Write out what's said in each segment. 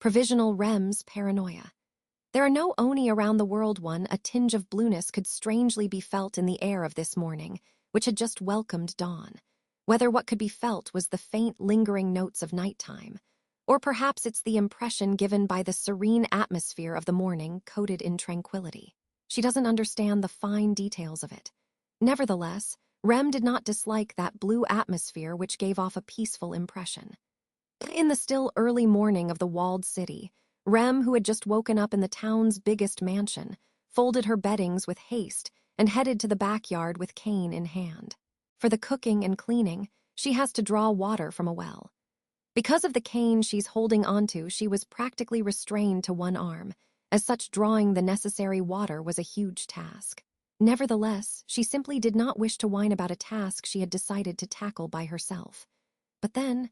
Provisional REM's Paranoia. There are no oni around the world. A tinge of blueness could strangely be felt in the air of this morning, which had just welcomed dawn. Whether what could be felt was the faint, lingering notes of nighttime, or perhaps it's the impression given by the serene atmosphere of the morning coated in tranquility. She doesn't understand the fine details of it. Nevertheless, Rem did not dislike that blue atmosphere which gave off a peaceful impression. In the still early morning of the walled city, Rem, who had just woken up in the town's biggest mansion, folded her beddings with haste and headed to the backyard with cane in hand. For the cooking and cleaning, she has to draw water from a well. Because of the cane she's holding onto, she was practically restrained to one arm. As such, drawing the necessary water was a huge task. Nevertheless, she simply did not wish to whine about a task she had decided to tackle by herself. But then,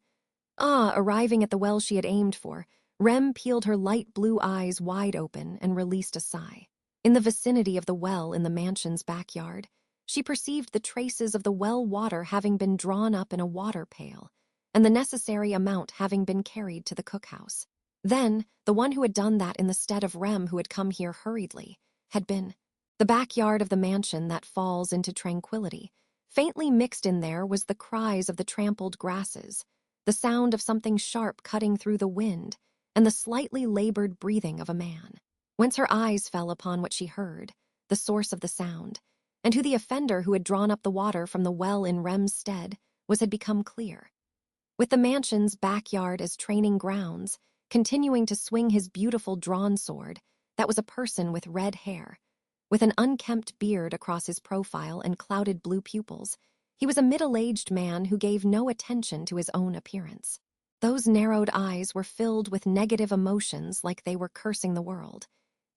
arriving at the well she had aimed for, Rem peeled her light blue eyes wide open and released a sigh. In the vicinity of the well in the mansion's backyard, she perceived the traces of the well water having been drawn up in a water pail, and the necessary amount having been carried to the cookhouse. Then, the one who had done that in the stead of Rem, who had come here hurriedly, had been the backyard of the mansion that falls into tranquility. Faintly mixed in there was the cries of the trampled grasses, the sound of something sharp cutting through the wind, and the slightly labored breathing of a man. Whence her eyes fell upon what she heard, the source of the sound, and who the offender who had drawn up the water from the well in Rem's stead was had become clear. With the mansion's backyard as training grounds, continuing to swing his beautiful drawn sword, that was a person with red hair. With an unkempt beard across his profile and clouded blue pupils, he was a middle-aged man who gave no attention to his own appearance. Those narrowed eyes were filled with negative emotions like they were cursing the world.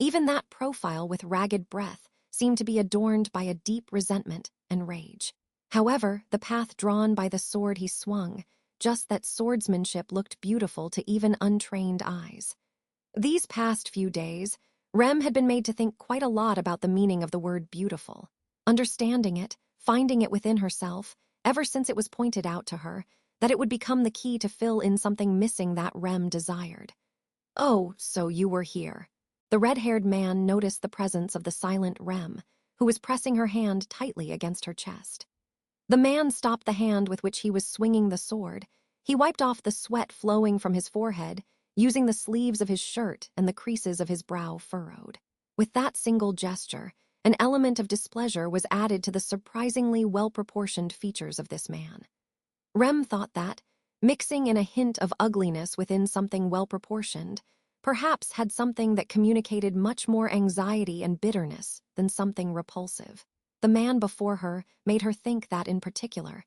Even that profile with ragged breath seemed to be adorned by a deep resentment and rage. However, the path drawn by the sword he swung, just that swordsmanship looked beautiful to even untrained eyes. These past few days, Rem had been made to think quite a lot about the meaning of the word beautiful. Understanding it, finding it within herself, ever since it was pointed out to her, that it would become the key to fill in something missing that Rem desired. "Oh, so you were here." The red-haired man noticed the presence of the silent Rem, who was pressing her hand tightly against her chest. The man stopped the hand with which he was swinging the sword. He wiped off the sweat flowing from his forehead, using the sleeves of his shirt and the creases of his brow furrowed. With that single gesture, an element of displeasure was added to the surprisingly well-proportioned features of this man. Rem thought that, mixing in a hint of ugliness within something well-proportioned, perhaps had something that communicated much more anxiety and bitterness than something repulsive. The man before her made her think that in particular.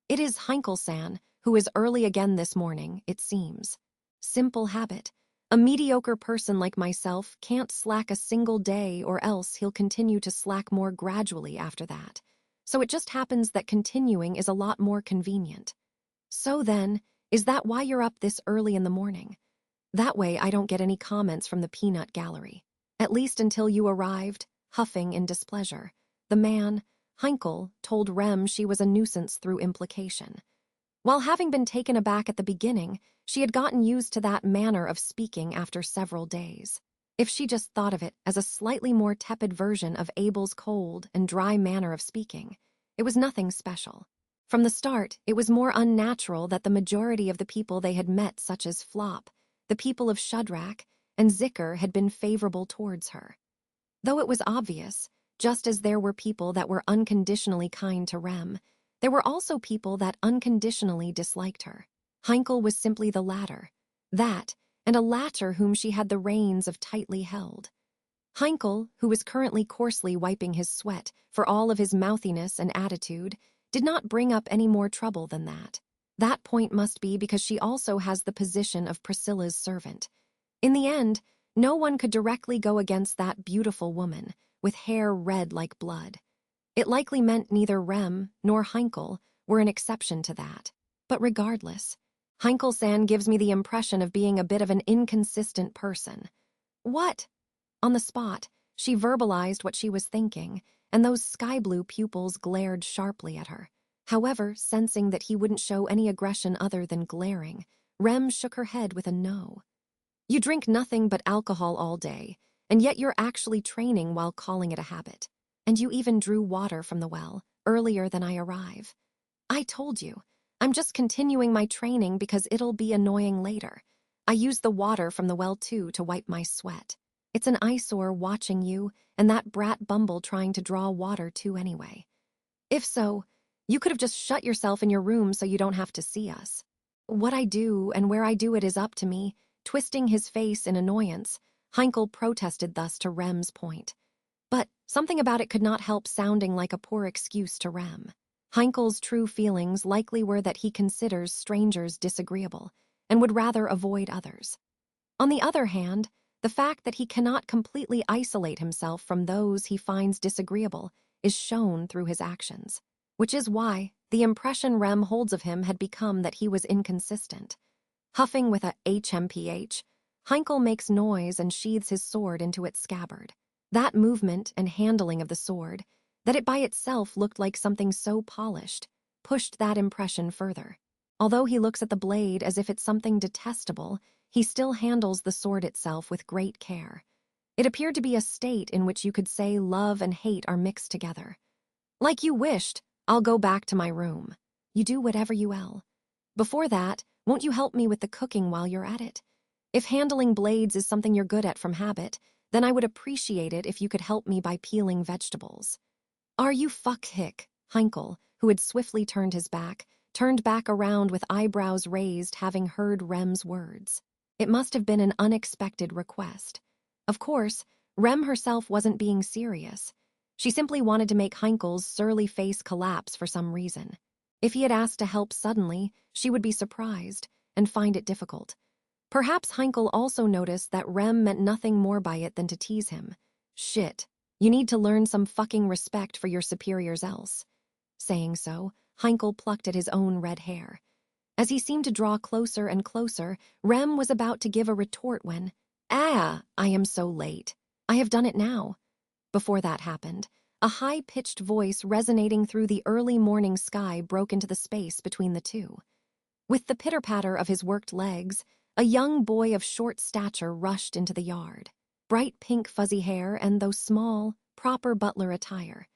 It is Heinkel-san, who is early again this morning, it seems. Simple habit. A mediocre person like myself can't slack a single day, or else he'll continue to slack more gradually after that. So it just happens that continuing is a lot more convenient. So then, is that why you're up this early in the morning? That way I don't get any comments from the peanut gallery. At least until you arrived, huffing in displeasure. The man, Heinkel, told Rem she was a nuisance through implication. While having been taken aback at the beginning, she had gotten used to that manner of speaking after several days. If she just thought of it as a slightly more tepid version of Abel's cold and dry manner of speaking, it was nothing special. From the start, it was more unnatural that the majority of the people they had met, such as Flop, the people of Shadrach, and Zicker, had been favorable towards her. Though it was obvious, just as there were people that were unconditionally kind to Rem, there were also people that unconditionally disliked her. Heinkel was simply the latter. That, and a latter whom she had the reins of tightly held. Heinkel, who was currently coarsely wiping his sweat for all of his mouthiness and attitude, did not bring up any more trouble than that. That point must be because she also has the position of Priscilla's servant. In the end, no one could directly go against that beautiful woman, with hair red like blood. It likely meant neither Rem nor Heinkel were an exception to that. But regardless, Heinkel-san gives me the impression of being a bit of an inconsistent person. What? On the spot, she verbalized what she was thinking, and those sky-blue pupils glared sharply at her. However, sensing that he wouldn't show any aggression other than glaring, Rem shook her head with a no. You drink nothing but alcohol all day, and yet you're actually training while calling it a habit. And you even drew water from the well, earlier than I arrive. I told you, I'm just continuing my training because it'll be annoying later. I use the water from the well too to wipe my sweat. It's an eyesore watching you and that brat Bumble trying to draw water too anyway. If so, you could have just shut yourself in your room so you don't have to see us. What I do and where I do it is up to me. Twisting his face in annoyance, Heinkel protested thus to Rem's point. But something about it could not help sounding like a poor excuse to Rem. Heinkel's true feelings likely were that he considers strangers disagreeable and would rather avoid others. On the other hand, the fact that he cannot completely isolate himself from those he finds disagreeable is shown through his actions, which is why the impression Rem holds of him had become that he was inconsistent. Huffing with a HMPH, Heinkel makes noise and sheathes his sword into its scabbard. That movement and handling of the sword, that it by itself looked like something so polished, pushed that impression further. Although he looks at the blade as if it's something detestable, he still handles the sword itself with great care. It appeared to be a state in which you could say love and hate are mixed together. Like you wished, I'll go back to my room. You do whatever you will. Before that, won't you help me with the cooking while you're at it? If handling blades is something you're good at from habit, then I would appreciate it if you could help me by peeling vegetables. Are you fuck-hick? Heinkel, who had swiftly turned back around with eyebrows raised, having heard Rem's words. It must have been an unexpected request. Of course, Rem herself wasn't being serious. She simply wanted to make Heinkel's surly face collapse for some reason. If he had asked to help suddenly, she would be surprised and find it difficult. Perhaps Heinkel also noticed that Rem meant nothing more by it than to tease him. Shit, you need to learn some fucking respect for your superiors else. Saying so, Heinkel plucked at his own red hair. As he seemed to draw closer and closer, Rem was about to give a retort when, I am so late. I have done it now. Before that happened, a high-pitched voice resonating through the early morning sky broke into the space between the two. With the pitter-patter of his worked legs, a young boy of short stature rushed into the yard. Bright pink fuzzy hair and, though small, proper butler attire.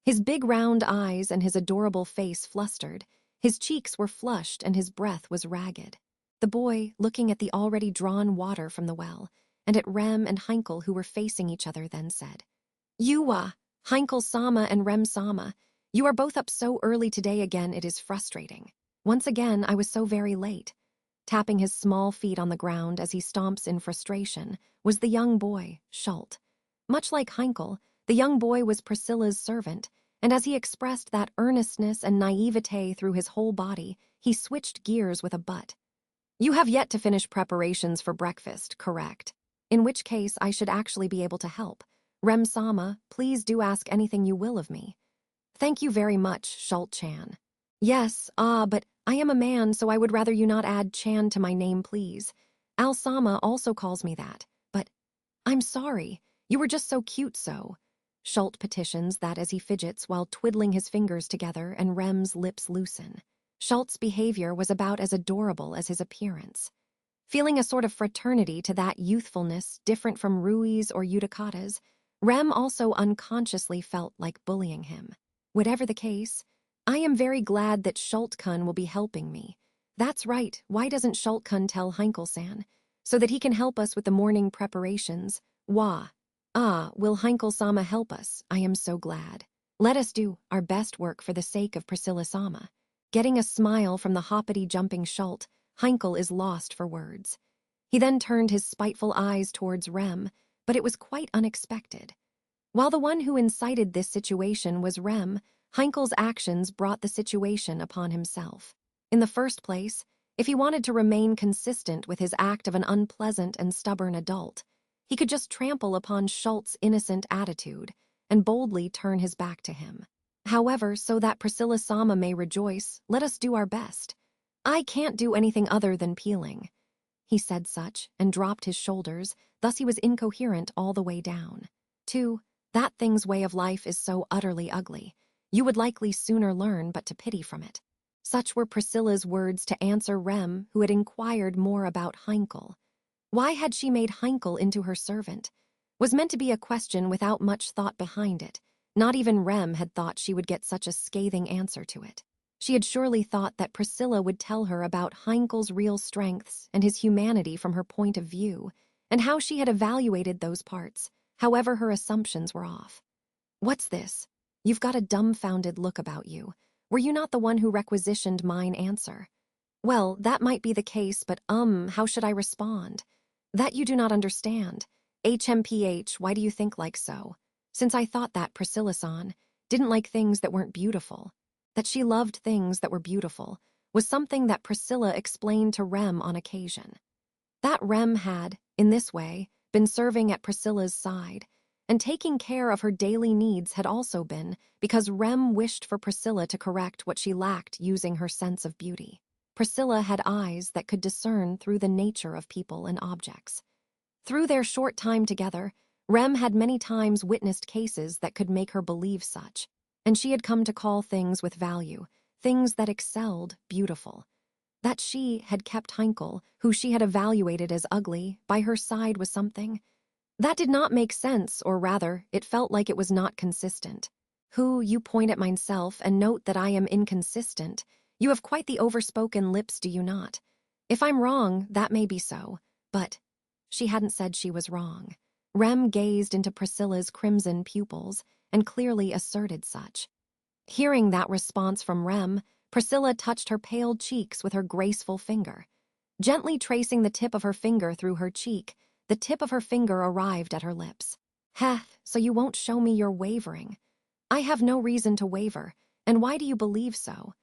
His big round eyes and his adorable face flustered, his cheeks were flushed and his breath was ragged. The boy, looking at the already drawn water from the well, and at Rem and Heinkel who were facing each other, then said, Heinkel-sama and Rem-sama, you are both up so early today again it is frustrating. Once again I was so very late. Tapping his small feet on the ground as he stomps in frustration, was the young boy, Schult. Much like Heinkel, the young boy was Priscilla's servant, and as he expressed that earnestness and naivete through his whole body, he switched gears with a but. You have yet to finish preparations for breakfast, correct? In which case I should actually be able to help. Rem-sama, please do ask anything you will of me. Thank you very much, Schult-chan. Yes, but I am a man, so I would rather you not add Chan to my name, please. Al-sama also calls me that, but I'm sorry. You were just so cute, so. Schult petitions that as he fidgets while twiddling his fingers together and Rem's lips loosen. Schult's behavior was about as adorable as his appearance. Feeling a sort of fraternity to that youthfulness different from Rui's or Yutaka's, Rem also unconsciously felt like bullying him. Whatever the case, I am very glad that Schult-kun will be helping me. That's right, why doesn't Schult-kun tell Heinkel-san? So that he can help us with the morning preparations. Will Heinkel-sama help us? I am so glad. Let us do our best work for the sake of Priscilla-sama. Getting a smile from the hoppity-jumping Schult, Heinkel is lost for words. He then turned his spiteful eyes towards Rem, but it was quite unexpected. While the one who incited this situation was Rem, Heinkel's actions brought the situation upon himself. In the first place, if he wanted to remain consistent with his act of an unpleasant and stubborn adult, he could just trample upon Schult's innocent attitude and boldly turn his back to him. However, so that Priscilla-sama may rejoice, let us do our best. I can't do anything other than peeling. He said such and dropped his shoulders, thus he was incoherent all the way down. 2. That thing's way of life is so utterly ugly. You would likely sooner learn but to pity from it. Such were Priscilla's words to answer Rem, who had inquired more about Heinkel. Why had she made Heinkel into her servant? Was meant to be a question without much thought behind it. Not even Rem had thought she would get such a scathing answer to it. She had surely thought that Priscilla would tell her about Heinkel's real strengths and his humanity from her point of view, and how she had evaluated those parts. However, her assumptions were off. What's this? You've got a dumbfounded look about you. Were you not the one who requisitioned mine answer? Well, that might be the case, but how should I respond? That you do not understand. HMPH, why do you think like so? Since I thought that Priscilla-san didn't like things that weren't beautiful, that she loved things that were beautiful, was something that Priscilla explained to Rem on occasion. That Rem had, in this way, been serving at Priscilla's side, and taking care of her daily needs had also been because Rem wished for Priscilla to correct what she lacked using her sense of beauty. Priscilla had eyes that could discern through the nature of people and objects. Through their short time together, Rem had many times witnessed cases that could make her believe such, and she had come to call things with value, things that excelled, beautiful. That she had kept Heinkel, who she had evaluated as ugly, by her side was something. That did not make sense, or rather, it felt like it was not consistent. You point at myself and note that I am inconsistent. You have quite the overspoken lips, do you not? If I'm wrong, that may be so, but she hadn't said she was wrong. Rem gazed into Priscilla's crimson pupils and clearly asserted such. Hearing that response from Rem, Priscilla touched her pale cheeks with her graceful finger. Gently tracing the tip of her finger through her cheek, the tip of her finger arrived at her lips. Heh, so you won't show me you're wavering. I have no reason to waver, and why do you believe so?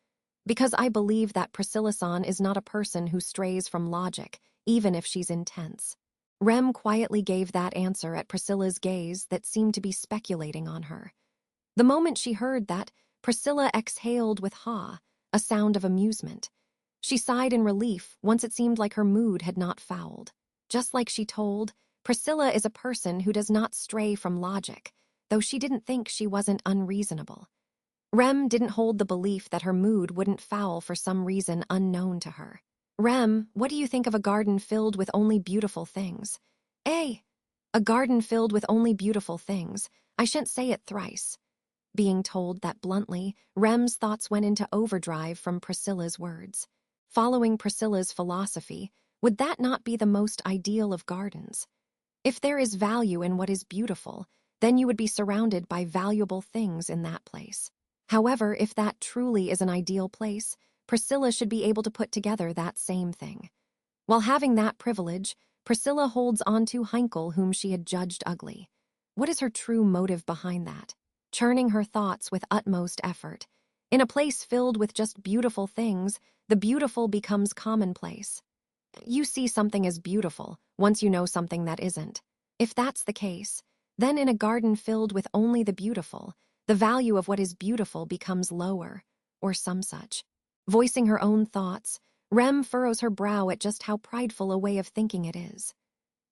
Because I believe that Priscilla-san is not a person who strays from logic, even if she's intense. Rem quietly gave that answer at Priscilla's gaze that seemed to be speculating on her. The moment she heard that, Priscilla exhaled with a sound of amusement. She sighed in relief once it seemed like her mood had not fouled. Just like she told, Priscilla is a person who does not stray from logic, though she didn't think she wasn't unreasonable. Rem didn't hold the belief that her mood wouldn't foul for some reason unknown to her. Rem, what do you think of a garden filled with only beautiful things? A garden filled with only beautiful things. I shan't say it thrice. Being told that bluntly, Rem's thoughts went into overdrive from Priscilla's words. Following Priscilla's philosophy, would that not be the most ideal of gardens? If there is value in what is beautiful, then you would be surrounded by valuable things in that place. However, if that truly is an ideal place, Priscilla should be able to put together that same thing. While having that privilege, Priscilla holds on to Heinkel, whom she had judged ugly. What is her true motive behind that? Churning her thoughts with utmost effort. In a place filled with just beautiful things, the beautiful becomes commonplace. You see something as beautiful once you know something that isn't. If that's the case, then in a garden filled with only the beautiful, the value of what is beautiful becomes lower, or some such. Voicing her own thoughts, Rem furrows her brow at just how prideful a way of thinking it is.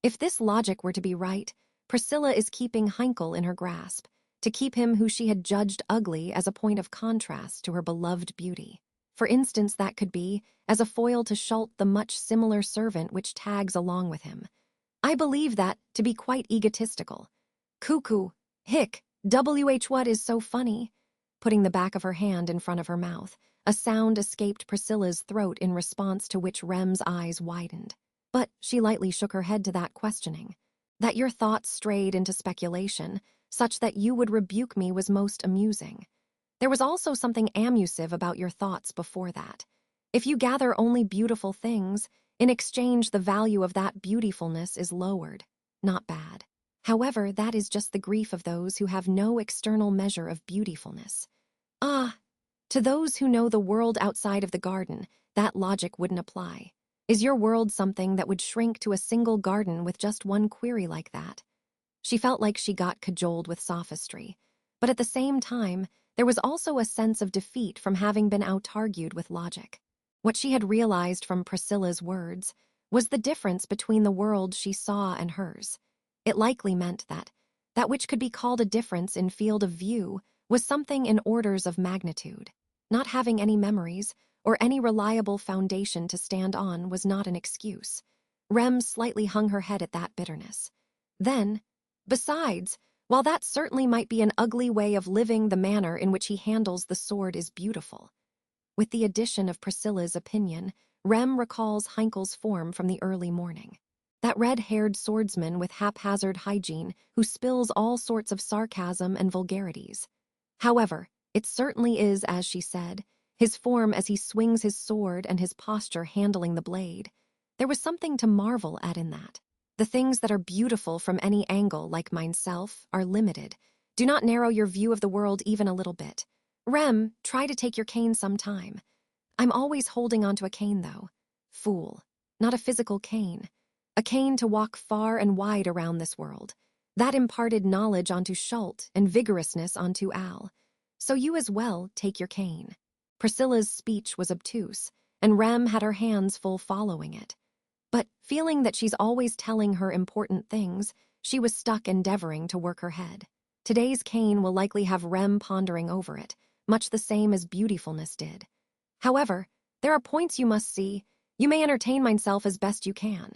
If this logic were to be right, Priscilla is keeping Heinkel in her grasp, to keep him who she had judged ugly as a point of contrast to her beloved beauty. For instance, that could be as a foil to Schult, the much similar servant which tags along with him. I believe that to be quite egotistical. Cuckoo, hick, what is so funny? Putting the back of her hand in front of her mouth, a sound escaped Priscilla's throat in response to which Rem's eyes widened. But she lightly shook her head to that questioning. That your thoughts strayed into speculation, such that you would rebuke me, was most amusing. There was also something amusive about your thoughts before that. If you gather only beautiful things, in exchange the value of that beautifulness is lowered. Not bad. However, that is just the grief of those who have no external measure of beautifulness. To those who know the world outside of the garden, that logic wouldn't apply. Is your world something that would shrink to a single garden with just one query like that? She felt like she got cajoled with sophistry, but at the same time, there was also a sense of defeat from having been out-argued with logic. What she had realized from Priscilla's words was the difference between the world she saw and hers. It likely meant that which could be called a difference in field of view was something in orders of magnitude. Not having any memories or any reliable foundation to stand on was not an excuse. Rem slightly hung her head at that bitterness. Then, besides, while that certainly might be an ugly way of living, the manner in which he handles the sword is beautiful. With the addition of Priscilla's opinion, Rem recalls Heinkel's form from the early morning. That red-haired swordsman with haphazard hygiene who spills all sorts of sarcasm and vulgarities. However, it certainly is, as she said, his form as he swings his sword and his posture handling the blade. There was something to marvel at in that. The things that are beautiful from any angle, like mineself, are limited. Do not narrow your view of the world even a little bit. Rem, try to take your cane sometime. I'm always holding onto a cane, though. Fool. Not a physical cane. A cane to walk far and wide around this world. That imparted knowledge onto Schult and vigorousness onto Al. So you as well take your cane. Priscilla's speech was obtuse, and Rem had her hands full following it. But, feeling that she's always telling her important things, she was stuck endeavoring to work her head. Today's cane will likely have Rem pondering over it, much the same as beautifulness did. However, there are points you must see. You may entertain myself as best you can.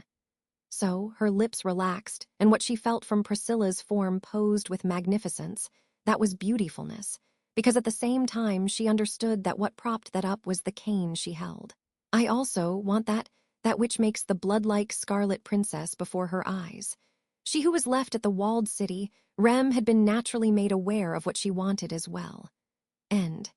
So, her lips relaxed, and what she felt from Priscilla's form posed with magnificence, that was beautifulness, because at the same time she understood that what propped that up was the cane she held. I also want that which makes the blood-like scarlet princess before her eyes. She who was left at the walled city, Rem had been naturally made aware of what she wanted as well. End.